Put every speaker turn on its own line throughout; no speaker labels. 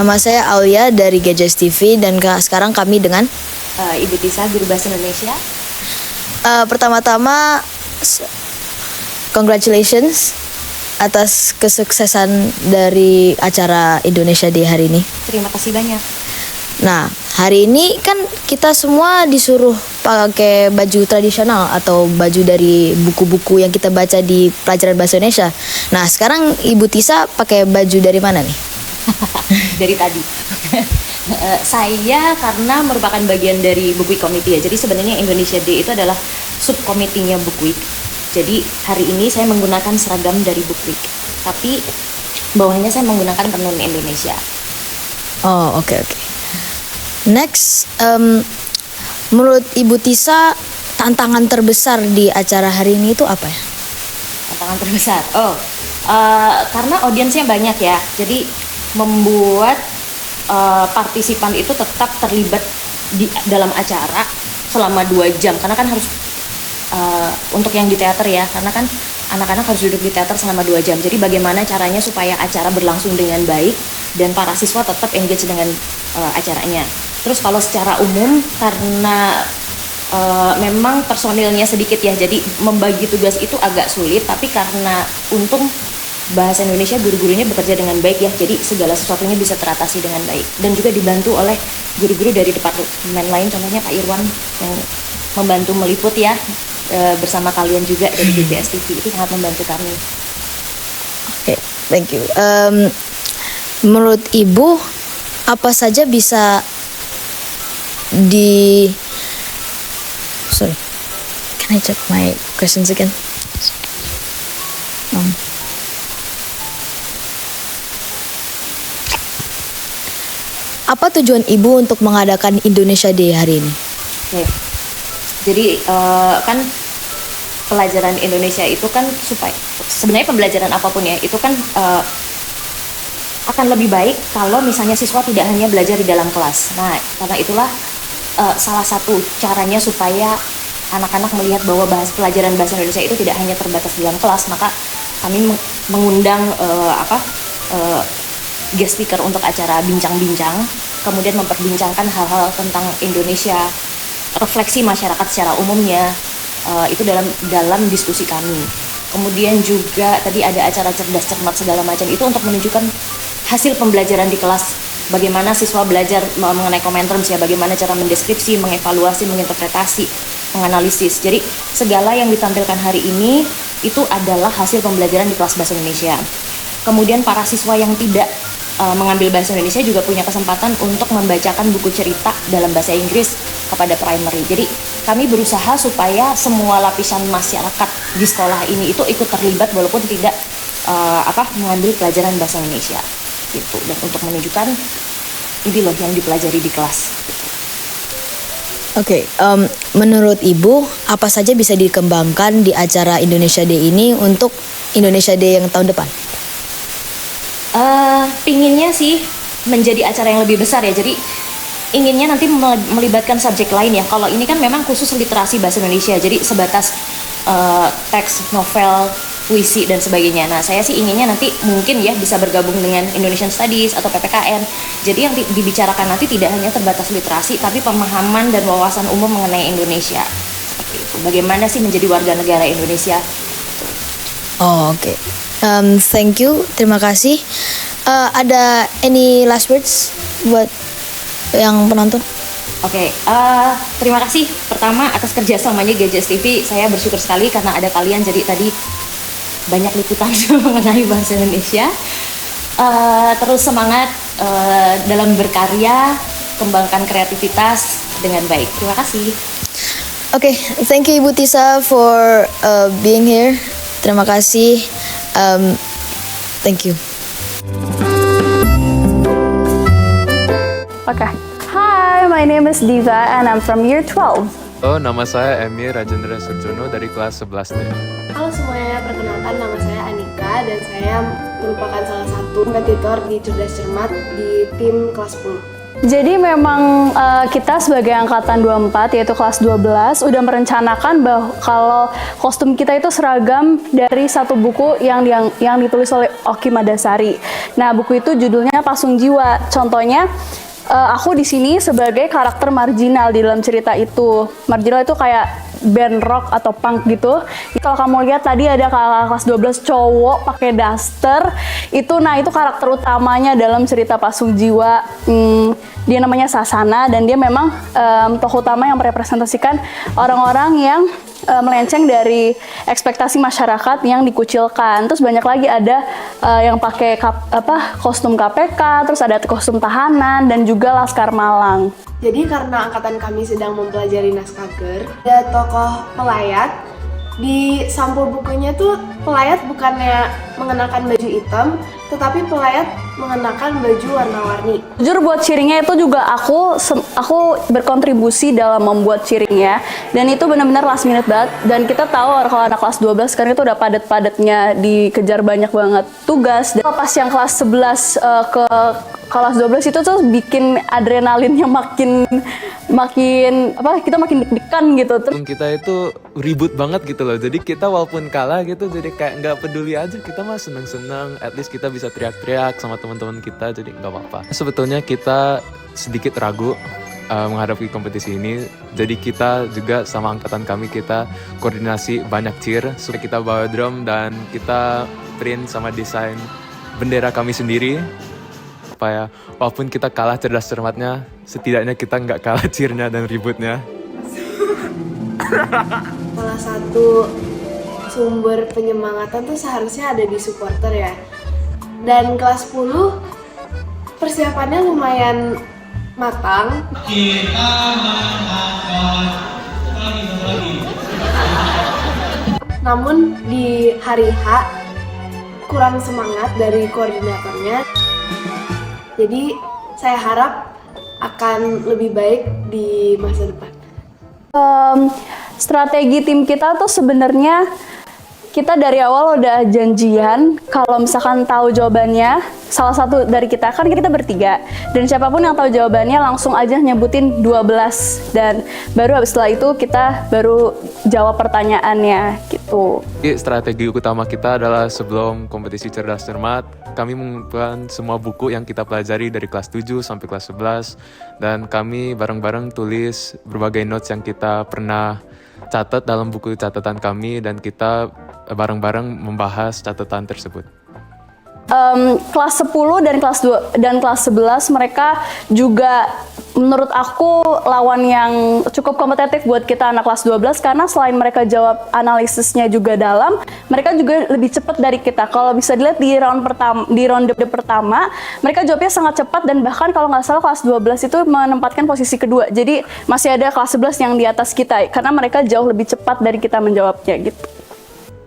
Nama saya Aulia dari Gadgets TV dan sekarang kami dengan
Ibu Tisa, Guru Bahasa Indonesia.
Pertama-tama congratulations atas kesuksesan dari acara Indonesia Day hari ini.
Terima kasih banyak.
Nah, hari ini kan kita semua disuruh pakai baju tradisional atau baju dari buku-buku yang kita baca di pelajaran bahasa Indonesia. Nah, sekarang Ibu Tisa pakai baju dari mana nih?
Dari tadi. Saya karena merupakan bagian dari Book Week Committee ya. Jadi sebenarnya Indonesia Day itu adalah subkomitinya Book Week. Jadi hari ini saya menggunakan seragam dari Book Week. Tapi bawahnya saya menggunakan tenun Indonesia.
Oh, oke. Next, menurut Ibu Tisa tantangan terbesar di acara hari ini itu apa ya?
Tantangan terbesar? Karena audiensnya banyak ya. Jadi membuat partisipan itu tetap terlibat di dalam acara selama 2 jam. Karena kan harus untuk yang di teater ya, karena kan anak-anak harus duduk di teater selama 2 jam. Jadi bagaimana caranya supaya acara berlangsung dengan baik dan para siswa tetap engage dengan acaranya. Terus kalau secara umum karena memang personilnya sedikit ya, jadi membagi tugas itu agak sulit. Tapi karena untung Bahasa Indonesia guru-gurunya bekerja dengan baik ya, jadi segala sesuatunya bisa teratasi dengan baik. Dan juga dibantu oleh guru-guru dari departemen lain, contohnya Pak Irwan yang membantu meliput ya, bersama kalian juga dari GBS TV, itu sangat membantu kami.
Oke, thank you. Menurut Ibu, apa saja bisa Sorry, can I check my questions again? Apa tujuan Ibu untuk mengadakan Indonesia Day hari ini?
Oke. Jadi kan pelajaran Indonesia itu kan supaya sebenarnya pembelajaran apapun ya itu kan akan lebih baik kalau misalnya siswa tidak hanya belajar di dalam kelas. Nah, karena itulah salah satu caranya supaya anak-anak melihat bahwa pelajaran bahasa Indonesia itu tidak hanya terbatas di dalam kelas, maka kami mengundang guest speaker untuk acara bincang-bincang, kemudian memperbincangkan hal-hal tentang Indonesia, refleksi masyarakat secara umumnya, itu dalam diskusi kami. Kemudian juga tadi ada acara cerdas cermat segala macam, itu untuk menunjukkan hasil pembelajaran di kelas, bagaimana siswa belajar mengenai common terms ya, bagaimana cara mendeskripsi, mengevaluasi, menginterpretasi, menganalisis. Jadi segala yang ditampilkan hari ini itu adalah hasil pembelajaran di kelas bahasa Indonesia. Kemudian para siswa yang tidak mengambil bahasa Indonesia juga punya kesempatan untuk membacakan buku cerita dalam bahasa Inggris kepada primary. Jadi kami berusaha supaya semua lapisan masyarakat di sekolah ini itu ikut terlibat walaupun tidak mengambil pelajaran bahasa Indonesia gitu, dan untuk menunjukkan ini loh yang dipelajari di kelas gitu.
Oke, menurut Ibu apa saja bisa dikembangkan di acara Indonesia Day ini untuk Indonesia Day yang tahun depan?
Pinginnya sih menjadi acara yang lebih besar ya, jadi inginnya nanti melibatkan subjek lain ya. Kalau ini kan memang khusus literasi bahasa Indonesia, jadi sebatas teks, novel, puisi dan sebagainya. Nah, saya sih inginnya nanti mungkin ya bisa bergabung dengan Indonesian Studies atau PPKN. Jadi yang dibicarakan nanti tidak hanya terbatas literasi, tapi pemahaman dan wawasan umum mengenai Indonesia. Seperti itu. Bagaimana sih menjadi warga negara Indonesia?
Oh, oke. Thank you, terima kasih. Ada any last words buat yang penonton?
Oke, terima kasih pertama atas kerjasamanya Gadgets TV. Saya bersyukur sekali karena ada kalian, jadi tadi banyak liputan mengenai bahasa Indonesia. Terus semangat dalam berkarya, kembangkan kreativitas dengan baik. Terima kasih.
Oke, thank you Ibu Tisa for being here. Terima kasih. Thank you.
Okay. Hi, my name is Diva and I'm from year 12.
Nama saya Emir Rajendra Surjono dari kelas 11D.
Halo semuanya, perkenalkan nama saya Anika dan saya merupakan salah satu kompetitor di Cerdas Cermat di tim kelas 10.
Jadi memang kita sebagai angkatan 24 yaitu kelas 12 udah merencanakan bahwa kalau kostum kita itu seragam dari satu buku yang ditulis oleh Oki Madasari. Nah, buku itu judulnya Pasung Jiwa. Contohnya aku di sini sebagai karakter marginal di dalam cerita itu. Marginal itu kayak band rock atau punk gitu. Kalau kamu lihat tadi ada kakak kelas 12 cowok pakai daster. Itu karakter utamanya dalam cerita Pasung Jiwa. Dia namanya Sasana dan dia memang tokoh utama yang merepresentasikan orang-orang yang melenceng dari ekspektasi masyarakat yang dikucilkan. Terus banyak lagi ada yang pakai kostum KPK, terus ada kostum tahanan dan juga Laskar Malang.
Jadi karena angkatan kami sedang mempelajari Naskah-Ger, ada tokoh pelayat. Di sampul bukunya tuh pelayat bukannya mengenakan baju hitam, tetapi pelayat mengenakan baju warna-warni.
Jujur buat ciringnya itu juga aku berkontribusi dalam membuat ciringnya, dan itu benar-benar last minute banget. Dan kita tahu kalau anak kelas 12 sekarang itu udah padat-padatnya dikejar banyak banget tugas. Dan pas yang kelas 11 ke kelas 12 itu tuh bikin adrenalinnya kita makin deg-degan gitu.
Kita itu ribut banget gitu loh. Jadi kita walaupun kalah gitu, jadi kayak nggak peduli aja. Kita mah seneng-seneng. At least kita bisa teriak-teriak sama teman-teman kita. Jadi nggak apa-apa. Sebetulnya kita sedikit ragu menghadapi kompetisi ini. Jadi kita juga sama angkatan kami kita koordinasi banyak cheer. Supaya kita bawa drum dan kita print sama desain bendera kami sendiri. Supaya walaupun kita kalah cerdas cermatnya, setidaknya kita nggak kalah cheernya dan ributnya.
Salah satu sumber penyemangatan tuh seharusnya ada di supporter ya. Dan kelas 10 persiapannya lumayan matang. Namun di hari H kurang semangat dari koordinatornya. Jadi saya harap akan lebih baik di masa depan.
Strategi tim kita tuh sebenarnya kita dari awal udah janjian kalau misalkan tahu jawabannya, salah satu dari kita, kan kita bertiga, dan siapapun yang tahu jawabannya langsung aja nyebutin 12, dan baru habis setelah itu kita baru jawab pertanyaannya gitu.
Strategi utama kita adalah sebelum kompetisi cerdas cermat, kami mengumpulkan semua buku yang kita pelajari dari kelas 7 sampai kelas 11, dan kami bareng-bareng tulis berbagai notes yang kita pernah catat dalam buku catatan kami, dan kita bareng-bareng membahas catatan tersebut.
Kelas 10 dan kelas 11 mereka juga menurut aku lawan yang cukup kompetitif buat kita anak kelas 12, karena selain mereka jawab analisisnya juga dalam, mereka juga lebih cepat dari kita. Kalau bisa dilihat di ronde pertama, mereka jawabnya sangat cepat, dan bahkan kalau nggak salah kelas 12 itu menempatkan posisi kedua. Jadi masih ada kelas 11 yang di atas kita, karena mereka jauh lebih cepat dari kita menjawabnya gitu.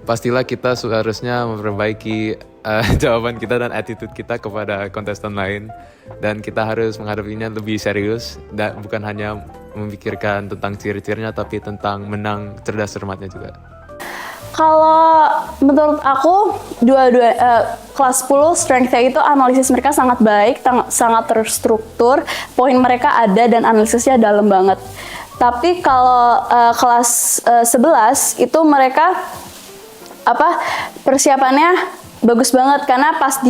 Pastilah kita seharusnya memperbaiki jawaban kita dan attitude kita kepada kontestan lain, dan kita harus menghadapinya lebih serius, dan bukan hanya memikirkan tentang cheer-cheernya, tapi tentang menang cerdas cermatnya juga.
Kalau menurut aku kelas 10 strength-nya itu analisis mereka sangat baik, sangat terstruktur, poin mereka ada dan analisisnya dalam banget. Tapi kalau kelas 11 itu mereka persiapannya bagus banget, karena pas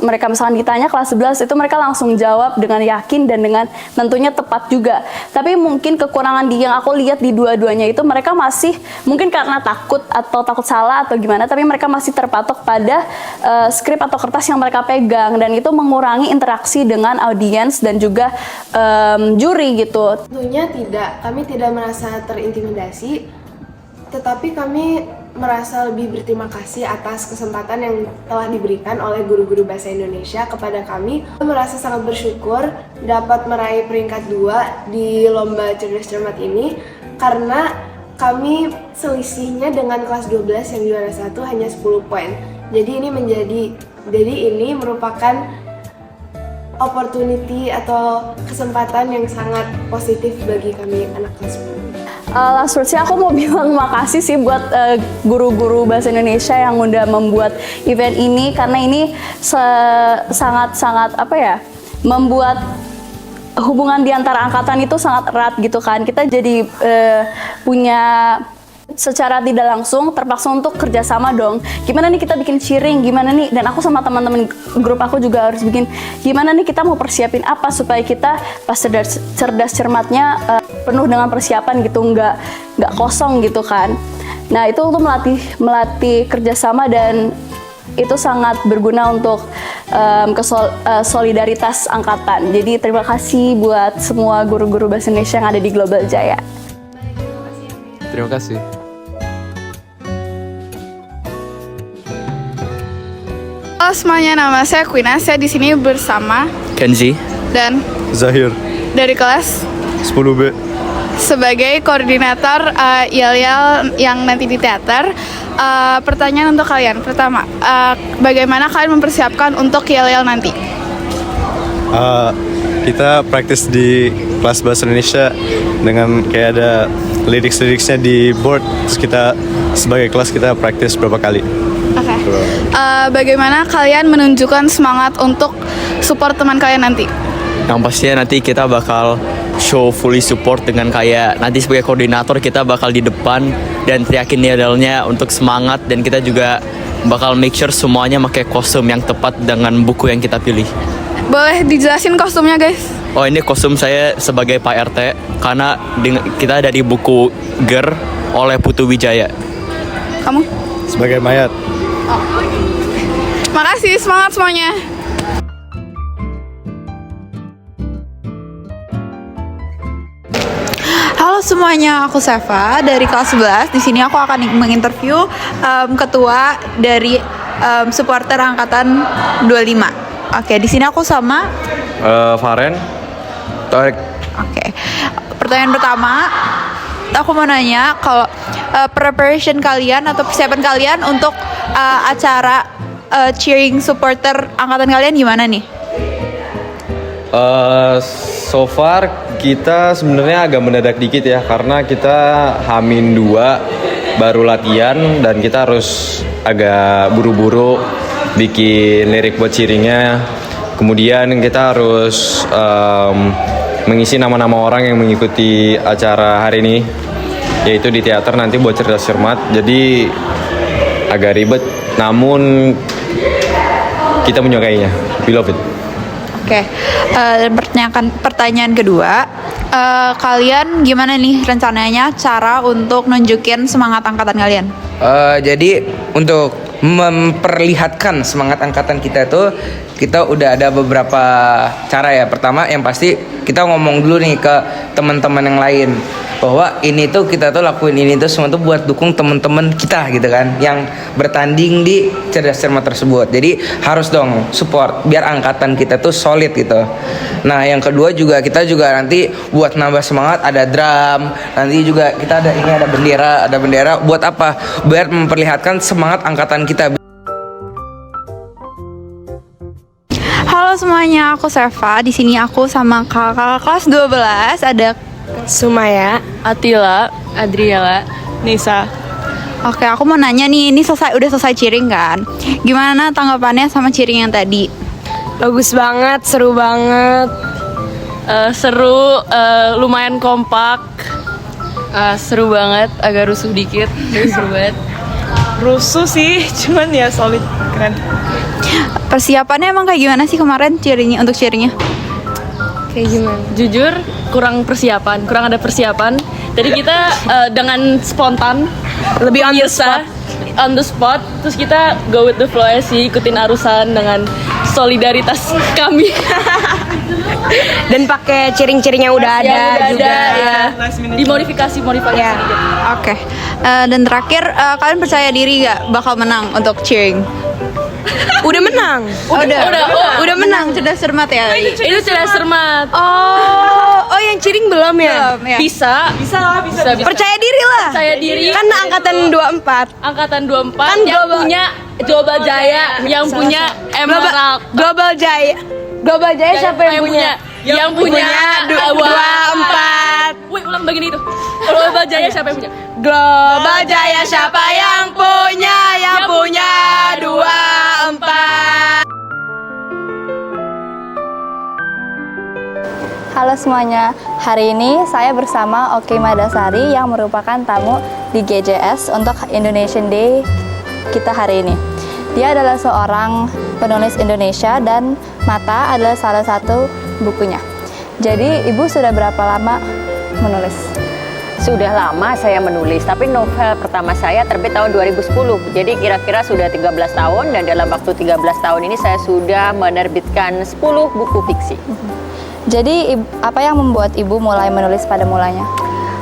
mereka misalkan ditanya kelas 11 itu mereka langsung jawab dengan yakin dan dengan tentunya tepat juga. Tapi mungkin kekurangan yang aku lihat di dua-duanya itu mereka masih mungkin karena takut salah atau gimana, tapi mereka masih terpatok pada skrip atau kertas yang mereka pegang, dan itu mengurangi interaksi dengan audiens dan juga juri gitu.
Tentunya kami tidak merasa terintimidasi, tetapi kami merasa lebih berterima kasih atas kesempatan yang telah diberikan oleh guru-guru bahasa Indonesia kepada kami. Kami merasa sangat bersyukur dapat meraih peringkat 2 di lomba cerdas cermat ini, karena kami selisihnya dengan kelas 12 yang juara 1 hanya 10 poin. Jadi ini merupakan opportunity atau kesempatan yang sangat positif bagi kami anak kelas 10.
Last words aku mau bilang makasih sih buat guru-guru bahasa Indonesia yang udah membuat event ini, karena ini sangat-sangat membuat hubungan di antara angkatan itu sangat erat gitu kan. Kita jadi punya secara tidak langsung terpaksa untuk kerjasama dong. Gimana nih kita bikin cheering, gimana nih, dan aku sama teman-teman grup aku juga harus bikin gimana nih kita mau persiapin apa supaya kita pas cerdas cermatnya penuh dengan persiapan gitu, nggak kosong gitu kan. Nah itu tuh melatih kerjasama dan itu sangat berguna untuk solidaritas angkatan. Jadi terima kasih buat semua guru-guru bahasa Indonesia yang ada di Global Jaya.
Terima kasih.
Halo semuanya, nama saya Quina. Saya di sini bersama
Kenzi,
dan
Zahir,
dari kelas
10B.
sebagai koordinator yel-yel yang nanti di teater. Pertanyaan untuk kalian. Pertama, bagaimana kalian mempersiapkan untuk yel-yel nanti?
Kita praktis di kelas bahasa Indonesia dengan kayak ada lirik-liriknya di board. Terus kita sebagai kelas kita praktis berapa kali.
Oke. Bagaimana kalian menunjukkan semangat untuk support teman kalian nanti?
yang pastinya nanti kita bakal show fully support dengan kayak nanti sebagai koordinator kita bakal di depan dan teriakin yelnya untuk semangat, dan kita juga bakal make sure semuanya pakai kostum yang tepat dengan buku yang kita pilih.
Boleh dijelasin kostumnya, guys?
Oh, ini kostum saya sebagai Pak RT karena kita dari buku Ger oleh Putu Wijaya.
Kamu?
Sebagai mayat.
Makasih, semangat semuanya.
Halo semuanya, aku Seva dari kelas 11. Di sini aku akan menginterview ketua dari supporter angkatan 25. Oke, di sini aku sama
Faren.
Oke. Pertanyaan pertama, aku mau nanya kalau preparation kalian atau persiapan kalian untuk acara cheering supporter angkatan kalian gimana nih?
So far kita sebenarnya agak mendadak dikit ya, karena kita H-2 baru latihan dan kita harus agak buru-buru bikin lirik buat cheeringnya. Kemudian kita harus mengisi nama-nama orang yang mengikuti acara hari ini, yaitu di teater nanti buat cerdas cermat. Jadi agak ribet, namun kita menyukainya. We love it.
Oke, pertanyaan kedua, kalian gimana nih rencananya cara untuk nunjukin semangat angkatan kalian?
Jadi untuk memperlihatkan semangat angkatan kita itu kita udah ada beberapa cara ya. Pertama yang pasti kita ngomong dulu nih ke teman-teman yang lain bahwa ini tuh kita tuh lakuin ini tuh semua tuh buat dukung teman-teman kita gitu kan yang bertanding di cerdas cermat tersebut. Jadi harus dong support biar angkatan kita tuh solid gitu. Nah yang kedua juga kita juga nanti buat nambah semangat ada drum, nanti juga kita ada ini ada bendera buat apa? Biar memperlihatkan semangat angkatan kita.
Halo semuanya, aku Seva. Di sini aku sama kakak kelas 12 ada
Sumaya, Atila, Adriela, Nisa.
Oke, aku mau nanya nih, ini udah selesai cheering kan? Gimana tanggapannya sama cheering yang tadi?
Bagus banget, seru banget.
Seru, lumayan kompak. Seru banget, agak rusuh dikit, tapi seru banget.
Rusuh sih, cuman ya solid, keren.
Persiapannya emang kayak gimana sih kemarin untuk cheeringnya?
Kayak gimana?
Jujur, kurang ada persiapan. Jadi kita dengan spontan,
Lebih on the
biasa, on the spot. Terus kita go with the flow aja sih, ikutin arusan dengan solidaritas kami.
Dan pakai cheering-cheering yang udah ada juga.
Ya. Dimodifikasi
Ya.
sedikit.
Oke. Dan terakhir, kalian percaya diri gak bakal menang untuk cheering?
Udah menang.
Udah menang. Cerdas cermat ya.
Itu cerdas cermat.
Oh yang cheering belum ya?
Belum, ya.
Bisa.
Percaya diri lah.
Percaya diri.
Kan angkatan 24.
Angkatan 24
Kan
yang
global.
punya Global Jaya, yang punya Emerald.
Global Jaya. Global Jaya siapa yang punya?
Yang punya
24.
Wih, ulang begini itu. Global Jaya siapa yang punya?
Global Jaya siapa yang punya? Yang punya 24.
Halo
halo semuanya. Hari ini saya bersama Oki Madasari yang merupakan tamu di GJS untuk Indonesian Day kita hari ini. Dia adalah seorang penulis Indonesia dan Mata adalah salah satu bukunya. Jadi Ibu sudah berapa lama menulis?
Sudah lama saya menulis, tapi novel pertama saya terbit tahun 2010. Jadi kira-kira sudah 13 tahun dan dalam waktu 13 tahun ini saya sudah menerbitkan 10 buku fiksi.
Jadi apa yang membuat Ibu mulai menulis pada mulanya?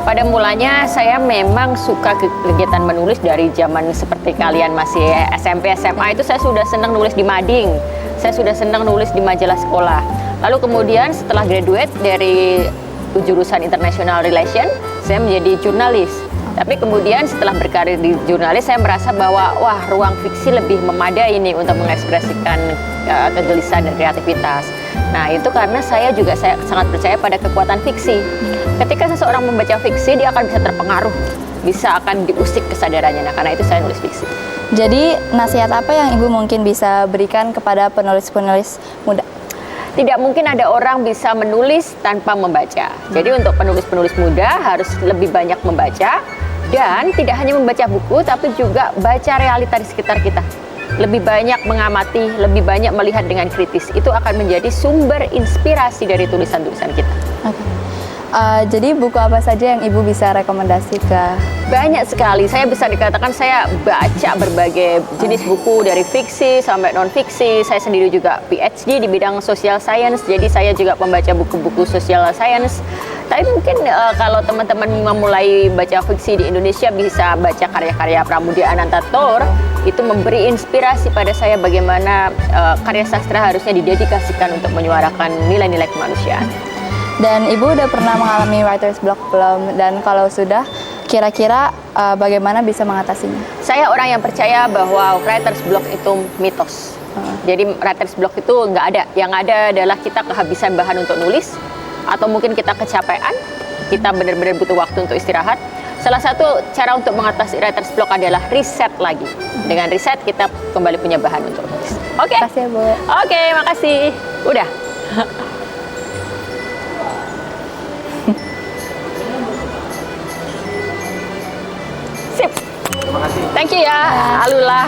Pada mulanya saya memang suka kegiatan menulis dari zaman seperti kalian masih SMP, SMA itu saya sudah senang nulis di mading. Saya sudah senang nulis di majalah sekolah. Lalu kemudian setelah graduate dari jurusan International Relation, saya menjadi jurnalis. Tapi kemudian setelah berkarir di jurnalis, saya merasa bahwa wah, ruang fiksi lebih memadai ini untuk mengekspresikan kegelisahan dan kreativitas. Nah, itu karena saya sangat percaya pada kekuatan fiksi. Ketika seseorang membaca fiksi, dia akan bisa terpengaruh, bisa akan diusik kesadarannya. Nah, karena itu saya nulis fiksi.
Jadi, nasihat apa yang Ibu mungkin bisa berikan kepada penulis-penulis muda?
Tidak mungkin ada orang bisa menulis tanpa membaca. Jadi untuk penulis-penulis muda harus lebih banyak membaca dan tidak hanya membaca buku tapi juga baca realita di sekitar kita. Lebih banyak mengamati, lebih banyak melihat dengan kritis. Itu akan menjadi sumber inspirasi dari tulisan-tulisan kita.
Jadi buku apa saja yang Ibu bisa rekomendasi ke?
Banyak sekali. Saya bisa dikatakan saya baca berbagai jenis buku dari fiksi sampai non-fiksi. Saya sendiri juga PhD di bidang social science. Jadi saya juga pembaca buku-buku social science. Tapi mungkin kalau teman-teman memulai baca fiksi di Indonesia bisa baca karya-karya Pramudia Anantatur. Itu memberi inspirasi pada saya bagaimana karya sastra harusnya didedikasikan untuk menyuarakan nilai-nilai kemanusiaan.
Dan Ibu udah pernah mengalami writer's block belum? Dan kalau sudah, kira-kira bagaimana bisa mengatasinya?
Saya orang yang percaya bahwa writer's block itu mitos. Jadi writer's block itu nggak ada. Yang ada adalah kita kehabisan bahan untuk nulis, atau mungkin kita kecapean, kita benar-benar butuh waktu untuk istirahat. Salah satu cara untuk mengatasi writer's block adalah riset lagi. Dengan riset kita kembali punya bahan untuk nulis. Oke.
Makasih ya, Bu.
Oke, makasih. Udah. Sip. Thank you ya, Alula.